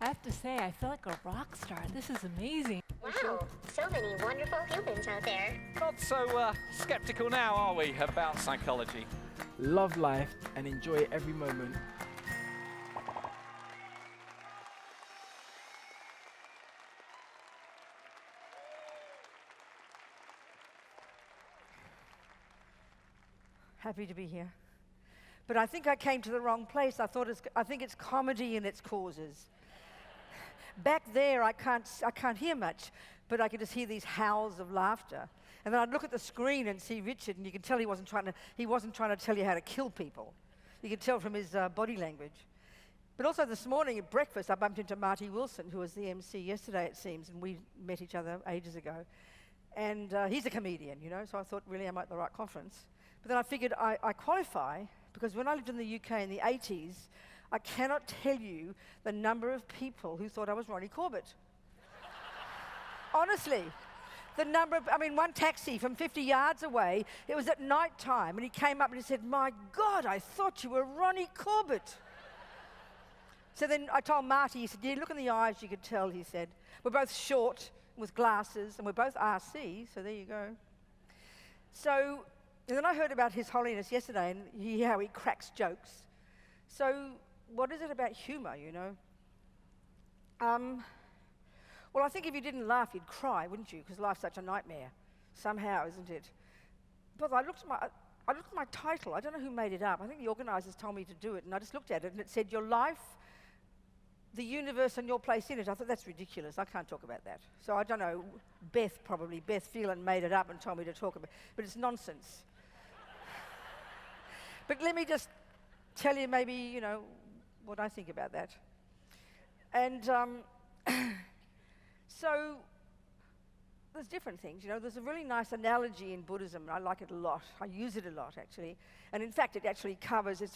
I have to say, I feel like a rock star. This is amazing. Wow, so many wonderful humans out there. Not so skeptical now, are we, about psychology? Love life and enjoy every moment. Happy to be here. But I think I came to the wrong place. I think it's comedy and its causes. Back there, I can't hear much, but I could just hear these howls of laughter. And then I'd look at the screen and see Richard, and you can tell he wasn't trying to tell you how to kill people. You could tell from his body language. But also this morning at breakfast, I bumped into Marty Wilson, who was the MC yesterday, it seems, and we met each other ages ago. And he's a comedian, you know, so I thought, really, I'm at the right conference. But then I figured I qualify, because when I lived in the UK in the 80s, I cannot tell you the number of people who thought I was Ronnie Corbett. Honestly. One taxi from 50 yards away, it was at night time, and he came up and he said, "My God, I thought you were Ronnie Corbett." So then I told Marty, he said, "Yeah, look in the eyes, you could tell," he said. "We're both short, with glasses, and we're both RC, so there you go." So, and then I heard about His Holiness yesterday, and how he cracks jokes. So, what is it about humor, you know? Well, I think if you didn't laugh, you'd cry, wouldn't you? Because life's such a nightmare, somehow, isn't it? But I looked at my title. I don't know who made it up. I think the organisers told me to do it, and I just looked at it, and it said, "Your life, the universe, and your place in it." I thought, that's ridiculous. I can't talk about that. So I don't know. Beth Phelan made it up and told me to talk about it. But it's nonsense. But let me just tell you maybe, you know, what I think about that. And so there's different things, you know. There's a really nice analogy in Buddhism, and I like it a lot. I use it a lot, actually. And in fact, it actually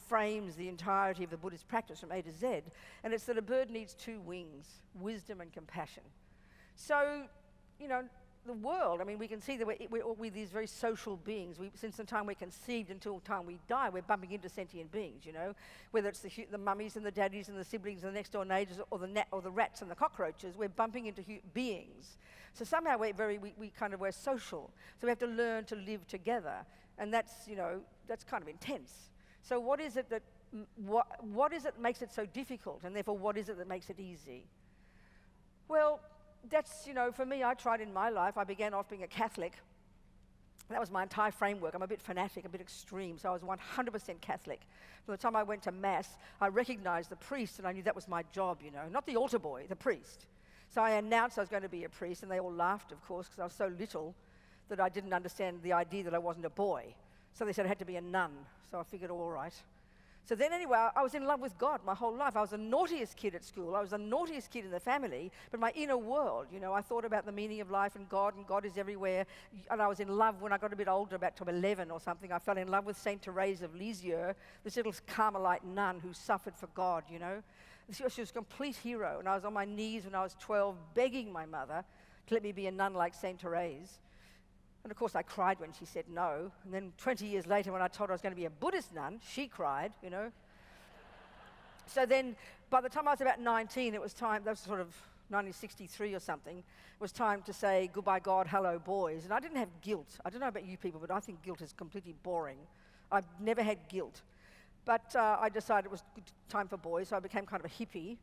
frames the entirety of the Buddhist practice from A to Z. And it's that a bird needs two wings, wisdom and compassion. So, you know, the world, I mean, we can see that we're these very social beings. Since the time we're conceived until the time we die, we're bumping into sentient beings, you know. Whether it's the mummies and the daddies and the siblings and the next door neighbours, or the rats and the cockroaches, we're bumping into beings. So somehow we're social. So we have to learn to live together, and that's, you know, that's kind of intense. So what is it that makes it so difficult, and therefore what is it that makes it easy? Well, that's, you know, for me, I tried in my life. I began off being a Catholic. That was my entire framework. I'm a bit fanatic, a bit extreme, so I was 100% Catholic. From the time I went to Mass, I recognized the priest, and I knew that was my job, you know, not the altar boy, the priest. So I announced I was going to be a priest, and they all laughed, of course, because I was so little that I didn't understand the idea that I wasn't a boy. So they said I had to be a nun, so I figured, all right. So then anyway, I was in love with God my whole life. I was the naughtiest kid at school. I was the naughtiest kid in the family. But my inner world, you know, I thought about the meaning of life and God is everywhere. And I was in love when I got a bit older, about 11 or something. I fell in love with Saint Therese of Lisieux, this little Carmelite nun who suffered for God, you know. She was a complete hero. And I was on my knees when I was 12 begging my mother to let me be a nun like Saint Therese. And of course, I cried when she said no. And then 20 years later, when I told her I was going to be a Buddhist nun, she cried, you know. So then, by the time I was about 19, it was time, that was sort of 1963 or something, it was time to say, "Goodbye, God, hello, boys." And I didn't have guilt. I don't know about you people, but I think guilt is completely boring. I've never had guilt. But I decided it was time for boys, so I became kind of a hippie.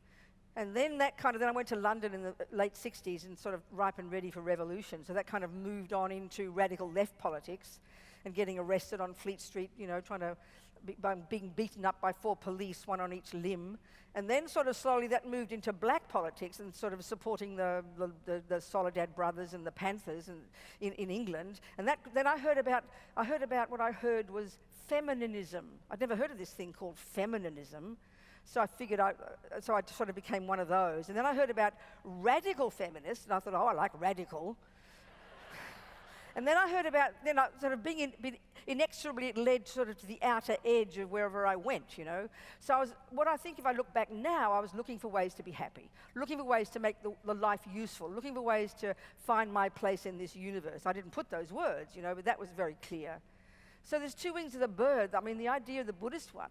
And then then I went to London in the late 60s and sort of ripe and ready for revolution. So that kind of moved on into radical left politics and getting arrested on Fleet Street, you know, being beaten up by 4 police, 1 on each limb. And then sort of slowly that moved into black politics and sort of supporting the Soledad Brothers and the Panthers in England. And then I heard about what I heard was femininism. I'd never heard of this thing called femininism. So I figured so I sort of became one of those. And then I heard about radical feminists, and I thought, oh, I like radical. And then I heard about, sort of being inexorably, it led sort of to the outer edge of wherever I went, you know. So what I think if I look back now, I was looking for ways to be happy, looking for ways to make the life useful, looking for ways to find my place in this universe. I didn't put those words, you know, but that was very clear. So there's 2 wings of the bird. I mean, the idea of the Buddhist one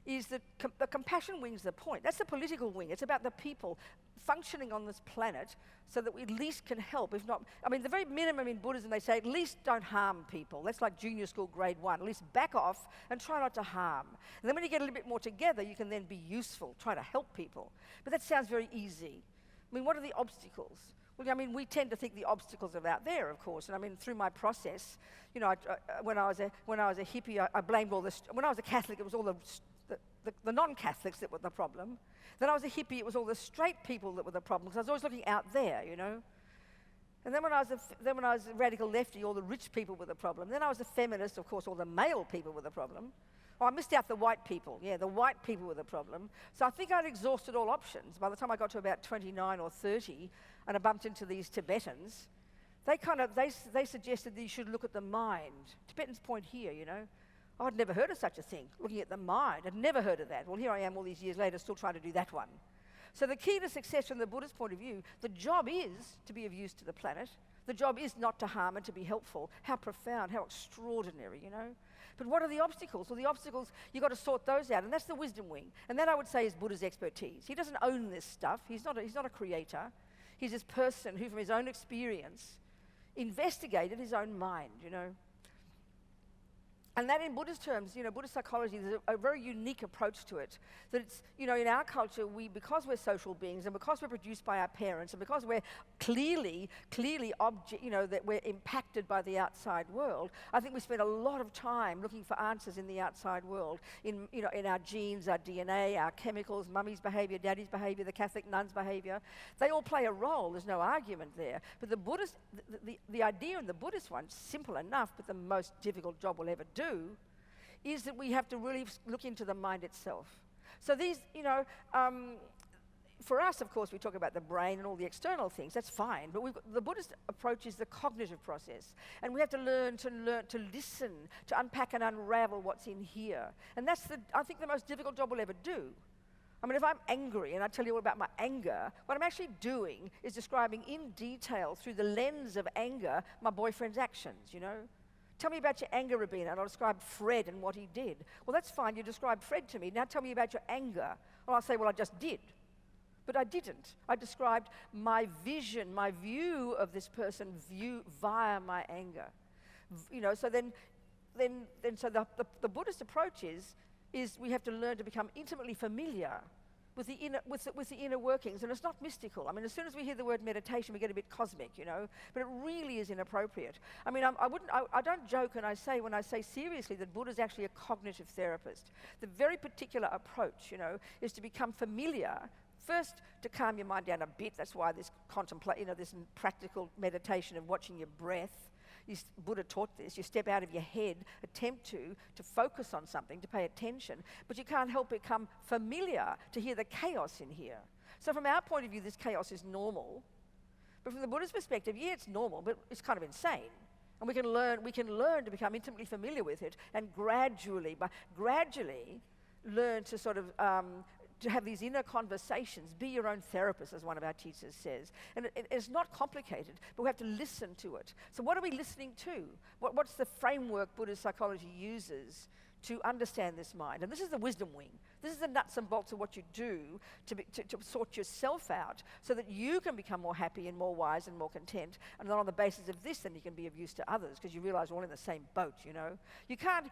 is that the compassion wing's the point. That's the political wing. It's about the people functioning on this planet so that we at least can help, if not, I mean, the very minimum in Buddhism, they say at least don't harm people. That's like junior school grade 1. At least back off and try not to harm. And then when you get a little bit more together, you can then be useful, try to help people. But that sounds very easy. I mean, what are the obstacles? Well, I mean, we tend to think the obstacles are out there, of course. And I mean, through my process, you know, when I was a hippie, I blamed all this. When I was a Catholic, it was all the non-Catholics that were the problem. Then I was a hippie, it was all the straight people that were the problem, because I was always looking out there, you know. And then when I was a radical lefty, all the rich people were the problem. Then I was a feminist, of course, all the male people were the problem. Oh, I missed out the white people. Yeah, the white people were the problem. So I think I'd exhausted all options. By the time I got to about 29 or 30, and I bumped into these Tibetans, they suggested that you should look at the mind. Tibetan's point here, you know. I'd never heard of such a thing, looking at the mind. I'd never heard of that. Well, here I am all these years later still trying to do that one. So the key to success from the Buddhist point of view, the job is to be of use to the planet. The job is not to harm and to be helpful. How profound, how extraordinary, you know. But what are the obstacles? Well, the obstacles, you've got to sort those out, and that's the wisdom wing. And that, I would say, is Buddha's expertise. He doesn't own this stuff. He's not a creator. He's this person who, from his own experience, investigated his own mind, you know. And that in Buddhist terms, you know, Buddhist psychology, there's a very unique approach to it. That it's, you know, in our culture, because we're social beings and because we're produced by our parents and because we're clearly, you know, that we're impacted by the outside world, I think we spend a lot of time looking for answers in the outside world, in, you know, in our genes, our DNA, our chemicals, mummy's behavior, daddy's behavior, the Catholic nun's behavior. They all play a role, there's no argument there. But the Buddhist, the idea in the Buddhist one, simple enough, but the most difficult job we'll ever do, is that we have to really look into the mind itself. So these, you know, for us, of course, we talk about the brain and all the external things. That's fine, but the Buddhist approach is the cognitive process, and we have to learn to listen, to unpack and unravel what's in here. And that's I think the most difficult job we'll ever do. I mean, if I'm angry and I tell you all about my anger, what I'm actually doing is describing in detail through the lens of anger my boyfriend's actions, you know. Tell me about your anger, Robina, and I'll describe Fred and what he did. Well, that's fine, you described Fred to me. Now tell me about your anger. Well, I'll say, well, I just did. But I didn't. I described my vision, my view of this person via my anger. You know, so then the Buddhist approach is we have to learn to become intimately familiar with the inner workings, and it's not mystical. I mean, as soon as we hear the word meditation, we get a bit cosmic, you know, but it really is inappropriate. I mean, I don't joke when I say seriously that Buddha's actually a cognitive therapist. The very particular approach, you know, is to become familiar, first to calm your mind down a bit. That's why this this practical meditation of watching your breath. Buddha taught this. You step out of your head, attempt to focus on something, to pay attention, but you can't help but become familiar to hear the chaos in here. So from our point of view, this chaos is normal, but from the Buddhist perspective, yeah, it's normal, but it's kind of insane. And we can learn to become intimately familiar with it, and gradually learn to sort of to have these inner conversations, be your own therapist, as one of our teachers says. And it's not complicated, but we have to listen to it. So what are we listening to? What's the framework Buddhist psychology uses to understand this mind? And this is the wisdom wing. This is the nuts and bolts of what you do to sort yourself out so that you can become more happy and more wise and more content. And then on the basis of this, then you can be of use to others, because you realize we're all in the same boat, you know. You can't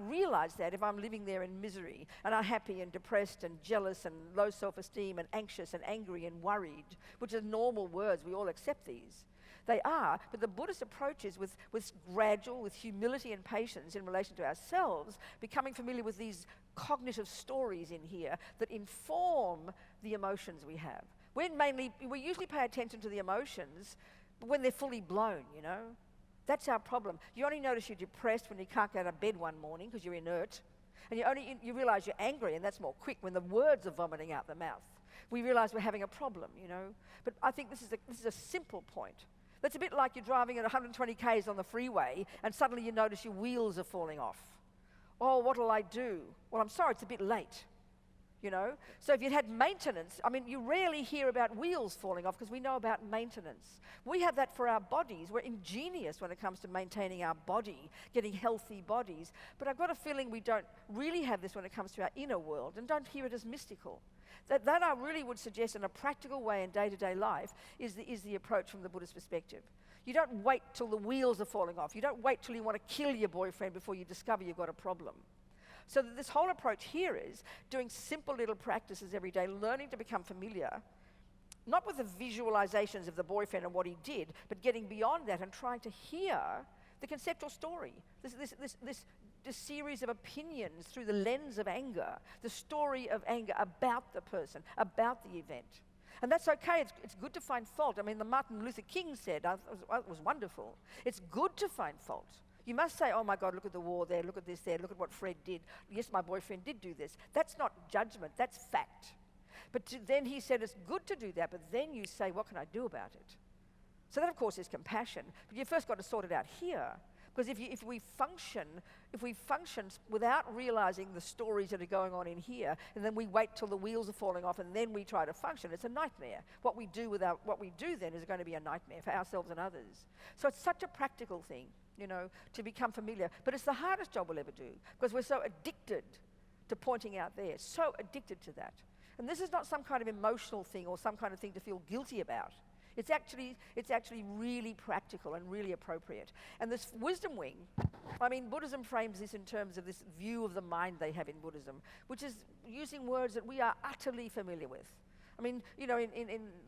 realize that if I'm living there in misery and unhappy and depressed and jealous and low self-esteem and anxious and angry and worried, which are normal words. We all accept these. They are, but the Buddhist approach is with humility and patience in relation to ourselves, becoming familiar with these cognitive stories in here that inform the emotions we have. We usually pay attention to the emotions when they're fully blown, you know. That's our problem. You only notice you're depressed when you can't get out of bed one morning because you're inert. And you realize you're angry, and that's more quick when the words are vomiting out the mouth. We realize we're having a problem, you know. But I think this is a simple point. That's a bit like you're driving at 120 k's on the freeway and suddenly you notice your wheels are falling off. Oh, what'll I do? Well, I'm sorry, it's a bit late. you know? So if you had maintenance, I mean, you rarely hear about wheels falling off because we know about maintenance. We have that for our bodies. We're ingenious when it comes to maintaining our body, getting healthy bodies. But I've got a feeling we don't really have this when it comes to our inner world, and don't hear it as mystical. That I really would suggest in a practical way in day-to-day life is the approach from the Buddhist perspective. You don't wait till the wheels are falling off. You don't wait till you want to kill your boyfriend before you discover you've got a problem. So that this whole approach here is doing simple little practices every day, learning to become familiar, not with the visualizations of the boyfriend and what he did, but getting beyond that and trying to hear the conceptual story, this series of opinions through the lens of anger, the story of anger about the person, about the event. And that's okay, it's good to find fault. I mean, the Martin Luther King said, it was wonderful, it's good to find fault. You must say, oh my God, look at the war there, look at this there, look at what Fred did. Yes, my boyfriend did do this. That's not judgment, that's fact. But then he said it's good to do that, but then you say, what can I do about it? So that, of course, is compassion. But you've first got to sort it out here. Because if we function without realizing the stories that are going on in here, and then we wait till the wheels are falling off, and then we try to function, it's a nightmare. What we do then is going to be a nightmare for ourselves and others. So it's such a practical thing, you know, to become familiar. But it's the hardest job we'll ever do, because we're so addicted to pointing out there, so addicted to that. And this is not some kind of emotional thing or some kind of thing to feel guilty about. It's actually really practical and really appropriate. And this wisdom wing, I mean, Buddhism frames this in terms of this view of the mind they have in Buddhism, which is using words that we are utterly familiar with. I mean, you know, in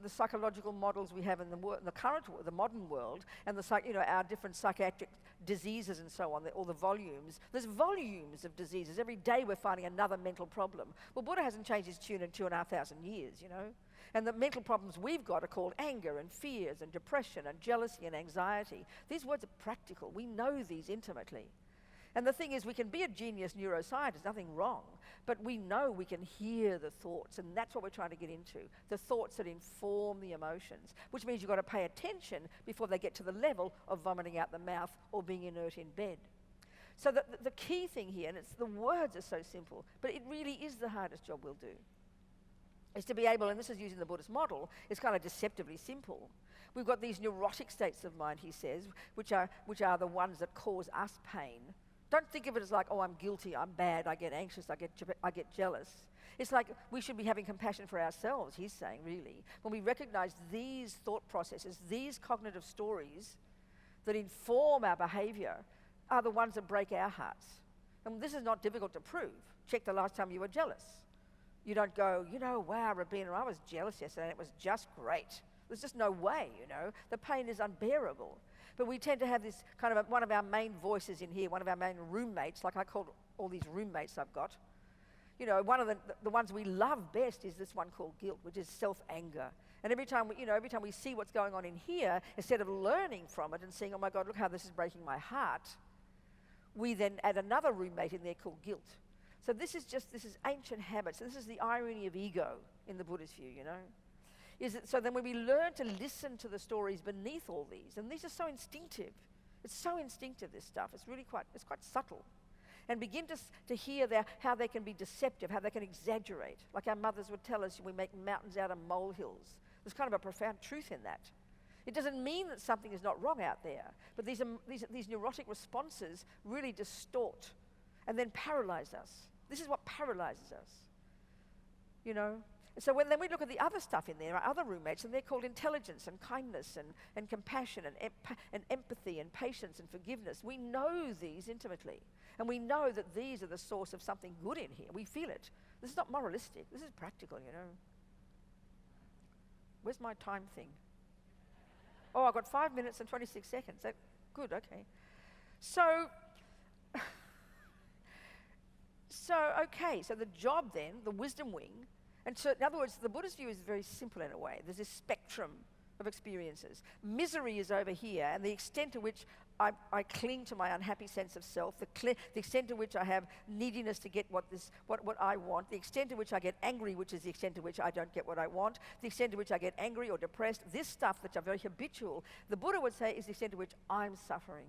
the psychological models we have in the modern world, and our different psychiatric diseases and so on, all the volumes. There's volumes of diseases. Every day we're finding another mental problem. Well, Buddha hasn't changed his tune in 2,500 years, you know. And the mental problems we've got are called anger and fears and depression and jealousy and anxiety. These words are practical. We know these intimately. And the thing is, we can be a genius neuroscientist, nothing wrong, but we know we can hear the thoughts, and that's what we're trying to get into, the thoughts that inform the emotions, which means you've got to pay attention before they get to the level of vomiting out the mouth or being inert in bed. So the key thing here, and the words are so simple, but it really is the hardest job we'll do, is to be able, and this is using the Buddhist model, it's kind of deceptively simple. We've got these neurotic states of mind, he says, which are the ones that cause us pain. Don't think of it as like, oh, I'm guilty, I'm bad, I get anxious, I get jealous. It's like we should be having compassion for ourselves, he's saying, really. When we recognize these thought processes, these cognitive stories that inform our behavior are the ones that break our hearts. And this is not difficult to prove. Check the last time you were jealous. You don't go, you know, wow, Robina, I was jealous yesterday and it was just great. There's just no way, you know. The pain is unbearable. But we tend to have this kind of one of our main voices in here, one of our main roommates, like I call all these roommates I've got. You know, one of the ones we love best is this one called guilt, which is self-anger. And every time we see what's going on in here, instead of learning from it and saying, oh my God, look how this is breaking my heart, we then add another roommate in there called guilt. So this is ancient habits. This is the irony of ego in the Buddhist view, you know. So then when we learn to listen to the stories beneath all these, and these are so instinctive. It's so instinctive, this stuff. It's quite subtle. And begin to hear how they can be deceptive, how they can exaggerate. Like our mothers would tell us, we make mountains out of molehills. There's kind of a profound truth in that. It doesn't mean that something is not wrong out there, but these neurotic responses really distort and then paralyze us. This is what paralyzes us, you know. So then we look at the other stuff in there, our other roommates, and they're called intelligence and kindness and compassion and empathy and patience and forgiveness. We know these intimately, and we know that these are the source of something good in here. We feel it. This is not moralistic. This is practical, you know. Where's my time thing? Oh, I've got 5 minutes and 26 seconds. Good, okay. So the job then, the wisdom wing, and so in other words, the Buddhist view is very simple in a way. There's this spectrum of experiences. Misery is over here, and the extent to which I cling to my unhappy sense of self, the extent to which I have neediness to get what I want, the extent to which I get angry, which is the extent to which I don't get what I want, the extent to which I get angry or depressed, this stuff that's very habitual, the Buddha would say is the extent to which I'm suffering.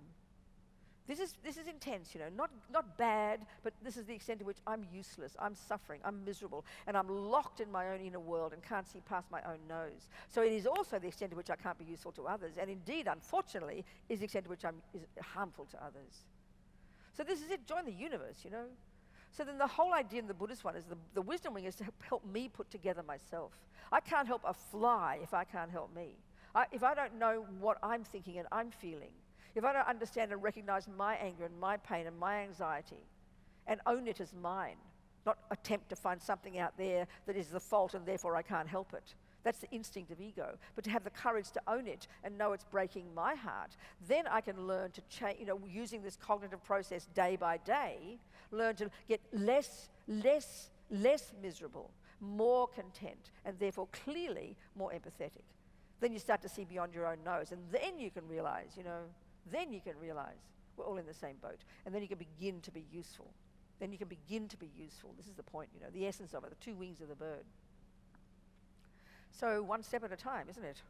This is intense, not bad, but this is the extent to which I'm useless, I'm suffering, I'm miserable, and I'm locked in my own inner world and can't see past my own nose. So it is also the extent to which I can't be useful to others, and indeed, unfortunately, is the extent to which is harmful to others. So this is it, join the universe, So then the whole idea in the Buddhist one is the wisdom wing is to help me put together myself. I can't help a fly if I can't help me. If I don't know what I'm thinking and I'm feeling, if I don't understand and recognize my anger and my pain and my anxiety and own it as mine, not attempt to find something out there that is the fault and therefore I can't help it. That's the instinct of ego. But to have the courage to own it and know it's breaking my heart, then I can learn to change, using this cognitive process day by day, learn to get less miserable, more content, and therefore clearly more empathetic. Then you start to see beyond your own nose, and then you can realize, we're all in the same boat. And then you can begin to be useful. This is the point, the essence of it, the two wings of the bird. So one step at a time, isn't it?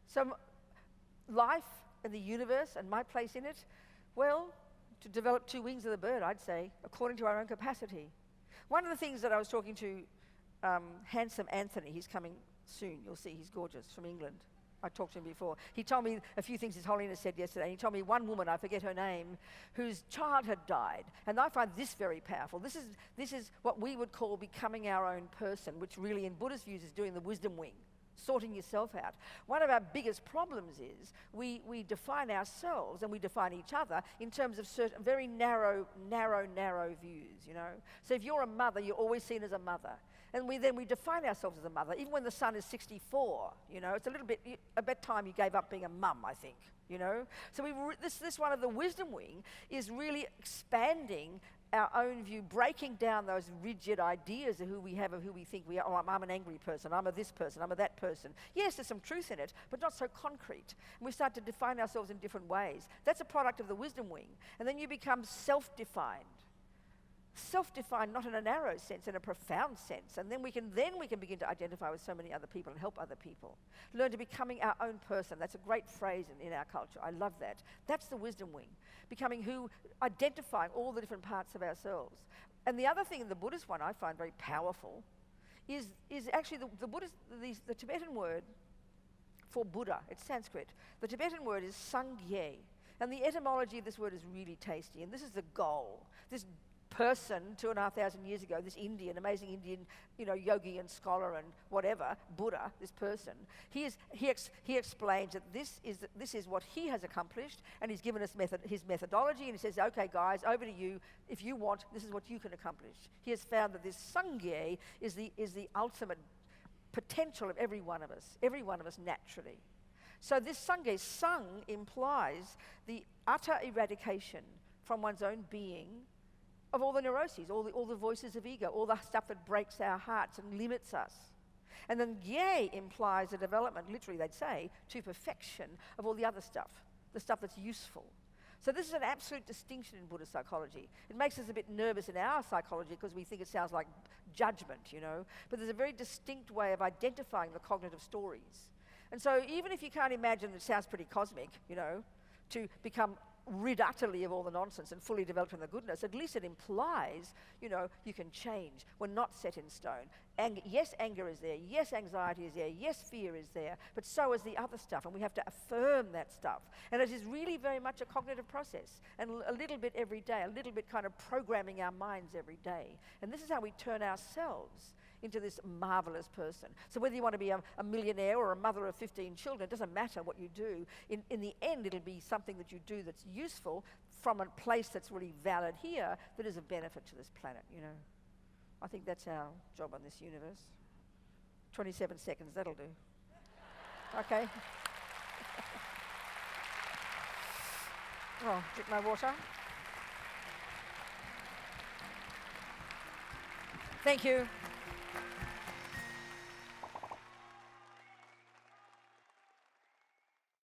So life and the universe and my place in it, well, to develop two wings of the bird, I'd say, according to our own capacity. One of the things that I was talking to handsome Anthony, he's coming soon, you'll see, he's gorgeous, from England. I talked to him before. He told me a few things His Holiness said yesterday. He told me one woman, I forget her name, whose child had died. And I find this very powerful. This is what we would call becoming our own person, which really in Buddhist views is doing the wisdom wing, sorting yourself out. One of our biggest problems is we define ourselves and we define each other in terms of certain very narrow views, So if you're a mother, you're always seen as a mother. And we define ourselves as a mother, even when the son is 64, It's a little bit, about time you gave up being a mum, I think, So this one of the wisdom wing is really expanding our own view, breaking down those rigid ideas of who we have, of who we think we are. Oh, I'm an angry person, I'm a this person, I'm a that person. Yes, there's some truth in it, but not so concrete. And we start to define ourselves in different ways. That's a product of the wisdom wing. And then you become self-defined. Self-defined, not in a narrow sense, in a profound sense. And then we can begin to identify with so many other people and help other people. Learn to becoming our own person. That's a great phrase in our culture. I love that. That's the wisdom wing. Becoming identifying all the different parts of ourselves. And the other thing in the Buddhist one I find very powerful is actually the Tibetan word for Buddha. It's Sanskrit. The Tibetan word is Sangye. And the etymology of this word is really tasty. And this is the goal. This person 2,500 years ago, this amazing Indian, yogi and scholar and whatever, Buddha, this person, he explains that this is what he has accomplished, and he's given us his methodology, and he says, okay guys, over to you. If you want, this is what you can accomplish. He has found that this Sangye is the ultimate potential of every one of us naturally. So this Sangye, Sang implies the utter eradication from one's own being of all the neuroses, all the voices of ego, all the stuff that breaks our hearts and limits us. And then Gye implies a development, literally they'd say, to perfection of all the other stuff, the stuff that's useful. So this is an absolute distinction in Buddhist psychology. It makes us a bit nervous in our psychology because we think it sounds like judgment, But there's a very distinct way of identifying the cognitive stories. And so even if you can't imagine, it sounds pretty cosmic, to become rid utterly of all the nonsense and fully developed in the goodness, at least it implies, you can change. We're not set in stone. Yes, anger is there. Yes, anxiety is there. Yes, fear is there. But so is the other stuff, and we have to affirm that stuff. And it is really very much a cognitive process, and a little bit every day, a little bit kind of programming our minds every day. And this is how we turn ourselves into this marvelous person. So whether you want to be a millionaire or a mother of 15 children, it doesn't matter what you do. In the end, it'll be something that you do that's useful from a place that's really valid here, that is of benefit to this planet, I think that's our job on this universe. 27 seconds, that'll do. Okay. Oh, drink my water. Thank you.